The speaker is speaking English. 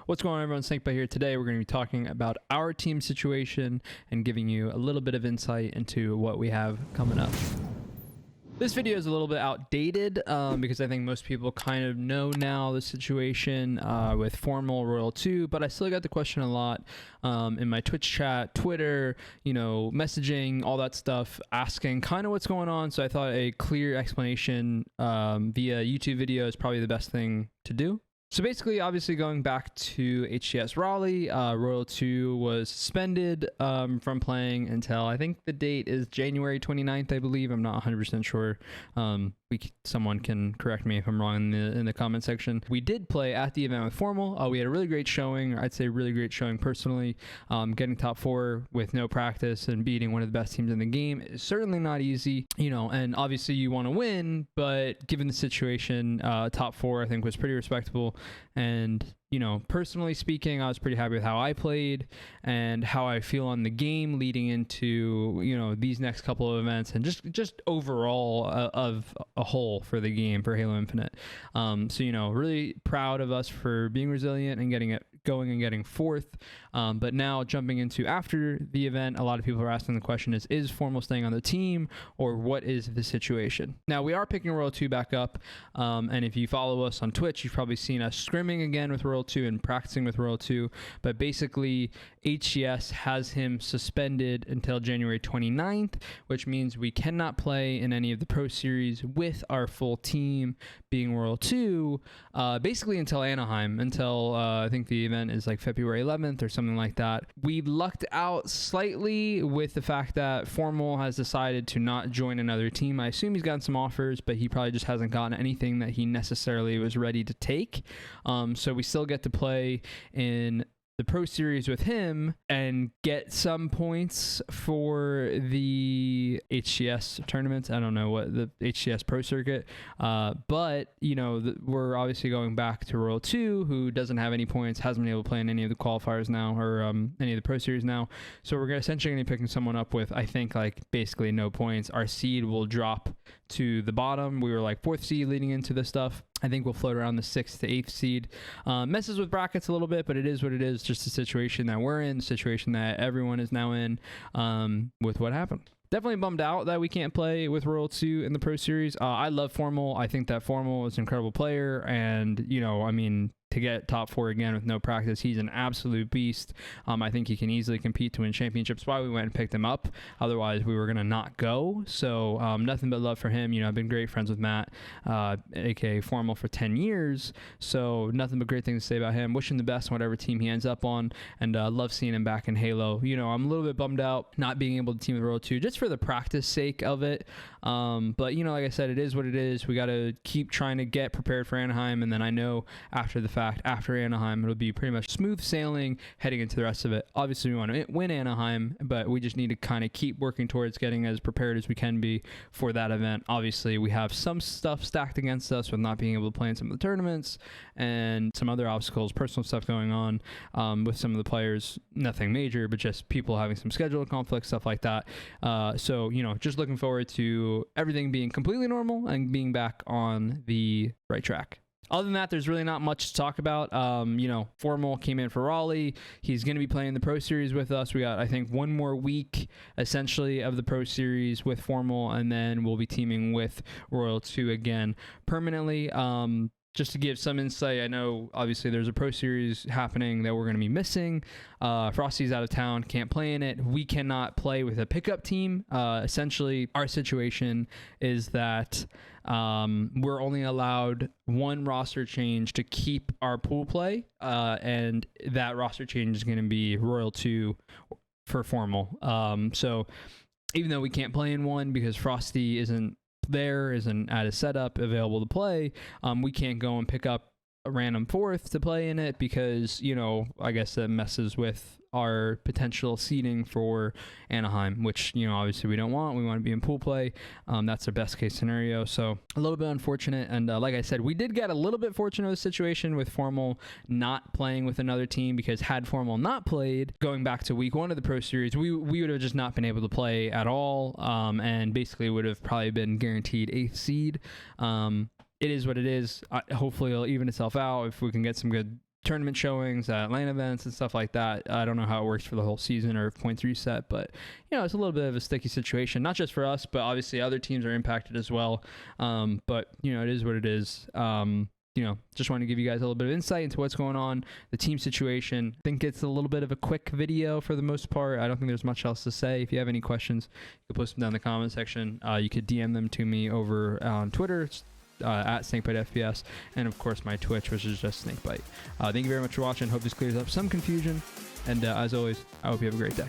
What's going on, everyone? Snakebutt here. Today we're going to be talking about our team situation and giving you a little bit of insight into what we have coming up. This video is a little bit outdated because I think most people kind of know now the situation with Formal Royal 2, but I still got the question a lot in my Twitch chat, Twitter, messaging, all that stuff, asking kind of what's going on. So I thought a clear explanation via YouTube video is probably the best thing to do. So basically, obviously going back to HCS Raleigh, Royal 2 was suspended from playing until I think the date is January 29th, I believe. I'm not 100% sure. Someone can correct me if I'm wrong in the comment section. We did play at the event with Formal. We had a really great showing. I'd say really great showing personally. Getting top 4 with no practice and beating one of the best teams in the game is certainly not easy, and obviously you want to win, but given the situation, top 4 I think was pretty respectable. And personally speaking, I was pretty happy with how I played and how I feel on the game leading into these next couple of events, and just overall of a whole for the game for Halo Infinite. So really proud of us for being resilient and getting it going and getting 4th. But now jumping into after the event, a lot of people are asking the question is Formal staying on the team, or what is the situation? Now we are picking Royal 2 back up, and if you follow us on Twitch, you've probably seen us scrimming again with Royal 2 and practicing with Royal 2, but basically HCS has him suspended until January 29th, which means we cannot play in any of the Pro Series with our full team being Royal 2, basically until Anaheim, until I think the event is like February 11th or something like that. We lucked out slightly with the fact that Formal has decided to not join another team. I assume he's gotten some offers, but he probably just hasn't gotten anything that he necessarily was ready to take. So we still get to play in the Pro Series with him and get some points for the HCS tournaments. I don't know what the HCS Pro Circuit, but we're obviously going back to Royal 2, who doesn't have any points, hasn't been able to play in any of the qualifiers now, or any of the Pro Series now. So we're essentially going to be picking someone up with, I think, like basically no points. Our seed will drop to the bottom. We were like 4th seed leading into this stuff. I think we'll float around the 6th to 8th seed. Messes with brackets a little bit, but it is what it is. Just the situation that we're in, the situation that everyone is now in with what happened. Definitely bummed out that we can't play with Royal 2 in the Pro Series. I love Formal. I think that Formal is an incredible player, and to get top 4 again with no practice, he's an absolute beast. I think he can easily compete to win championships. Why we went and picked him up. Otherwise, we were going to not go. So nothing but love for him. I've been great friends with Matt, aka Formal, for 10 years. So nothing but great things to say about him. Wish him the best on whatever team he ends up on, and love seeing him back in Halo. I'm a little bit bummed out not being able to team with Royal 2 just for the practice sake of it. But like I said, it is what it is. We got to keep trying to get prepared for Anaheim, and then I know after the fact, after Anaheim, it'll be pretty much smooth sailing heading into the rest of it. Obviously, we want to win Anaheim, but we just need to kind of keep working towards getting as prepared as we can be for that event. Obviously, we have some stuff stacked against us with not being able to play in some of the tournaments and some other obstacles, personal stuff going on with some of the players. Nothing major, but just people having some schedule conflicts, stuff like that. So, just looking forward to everything being completely normal and being back on the right track. Other than that, there's really not much to talk about. Formal came in for Raleigh. He's going to be playing the Pro Series with us. We got, I think, one more week, essentially, of the Pro Series with Formal, and then we'll be teaming with Royal 2 again permanently. Just to give some insight, I know obviously there's a Pro Series happening that we're going to be missing. Frosty's out of town, can't play in it. We cannot play with a pickup team. Essentially, our situation is that we're only allowed one roster change to keep our pool play, and that roster change is going to be Royal 2 for Formal. So even though we can't play in one because Frosty isn't at a setup available to play, we can't go and pick up a random 4th to play in it because I guess that messes with our potential seeding for Anaheim, which obviously we don't want. We want to be in pool play. That's our best case scenario. So a little bit unfortunate, and like I said, we did get a little bit fortunate with the situation with Formal not playing with another team, because had Formal not played going back to week 1 of the Pro Series, we would have just not been able to play at all, and basically would have probably been guaranteed 8th seed. It is what it is. Hopefully it'll even itself out if we can get some good tournament showings at LAN events and stuff like that. I don't know how it works for the whole season or if points reset, but it's a little bit of a sticky situation, not just for us, but obviously other teams are impacted as well. But it is what it is. Just want to give you guys a little bit of insight into what's going on, the team situation. I think it's a little bit of a quick video for the most part. I don't think there's much else to say. If you have any questions, you can post them down in the comment section. You could DM them to me over on Twitter, at SnakeBiteFPS, and of course my Twitch, which is just SnakeBite. Thank you very much for watching. Hope this clears up some confusion, and as always, I hope you have a great day.